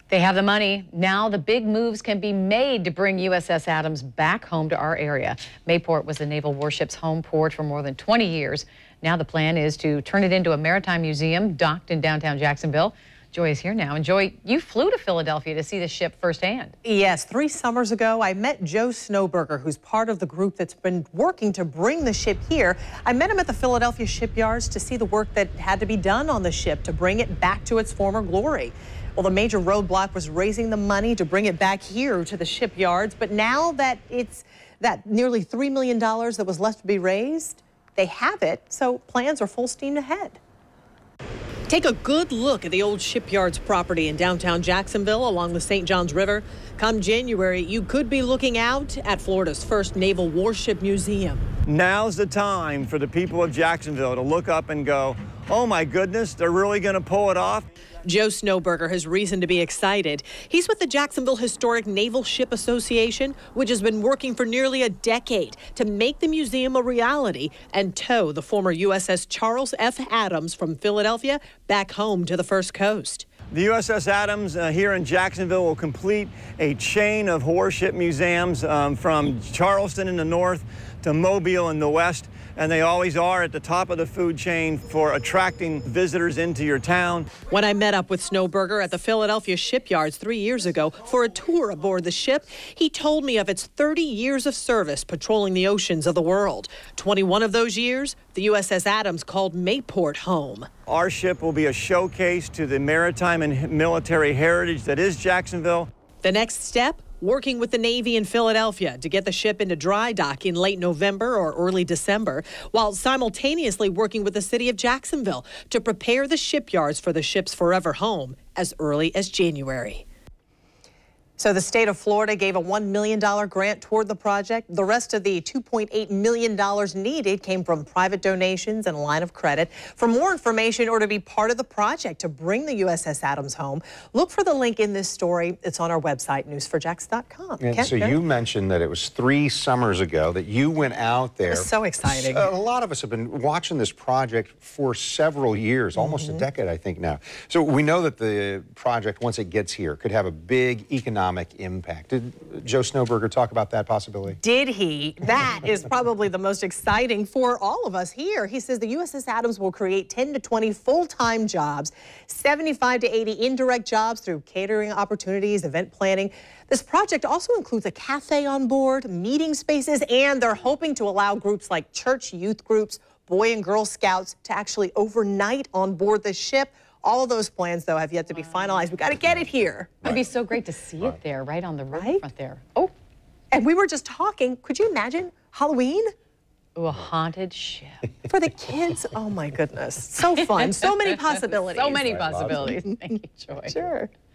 They have the money. Now the big moves can be made to bring USS Adams back home to our area. Mayport was the naval warship's home port for more than 20 years. Now the plan is to turn it into a maritime museum docked in downtown Jacksonville. Joy is here now. And Joy, you flew to Philadelphia to see the ship firsthand. Yes, 3 summers ago, I met Joe Snowberger, who's part of the group that's been working to bring the ship here. I met him at the Philadelphia shipyards to see the work that had to be done on the ship to bring it back to its former glory. Well, the major roadblock was raising the money to bring it back here to the shipyards. But now that it's that nearly $3 million that was left to be raised, they have it. So plans are full steam ahead. Take a good look at the old shipyards property in downtown Jacksonville along the St. Johns River. Come January, you could be looking out at Florida's first naval warship museum. Now's the time for the people of Jacksonville to look up and go, oh my goodness, they're really going to pull it off. Joe Snowberger has reason to be excited. He's with the Jacksonville Historic Naval Ship Association, which has been working for nearly a decade to make the museum a reality and tow the former USS Charles F. Adams from Philadelphia back home to the First Coast. The USS Adams here in Jacksonville will complete a chain of warship museums from Charleston in the north to Mobile in the west. And they always are at the top of the food chain for attracting visitors into your town. When I met up with Snowberger at the Philadelphia shipyards 3 years ago for a tour aboard the ship, he told me of its 30 years of service patrolling the oceans of the world. 21 of those years, the USS Adams called Mayport home. Our ship will be a showcase to the maritime and military heritage that is Jacksonville. The next step? Working with the Navy in Philadelphia to get the ship into dry dock in late November or early December, while simultaneously working with the city of Jacksonville to prepare the shipyards for the ship's forever home as early as January. So the state of Florida gave a $1 million grant toward the project. The rest of the $2.8 million needed came from private donations and a line of credit. For more information or to be part of the project to bring the USS Adams home, look for the link in this story. It's on our website, newsforjax.com. And so you mentioned that it was 3 summers ago that you went out there. It was so exciting. So a lot of us have been watching this project for several years, almost a decade, I think now. So we know that the project, once it gets here, could have a big economic impact. Did Joe Snowberger talk about that possibility? Did he? That is probably the most exciting for all of us here. He says the USS Adams will create 10 to 20 full-time jobs, 75 to 80 indirect jobs through catering opportunities, event planning. This project also includes a cafe on board, meeting spaces, and they're hoping to allow groups like church youth groups, Boy and Girl Scouts to actually overnight on board the ship. All of those plans, though, have yet to be finalized. We've got to get it here. It'd be so great to see it there, right on the riverfront there. Oh, and we were just talking. Could you imagine Halloween? ooh, a haunted ship. For the kids, oh my goodness. So fun. So many possibilities. So many possibilities. Thank you, Joy. Sure.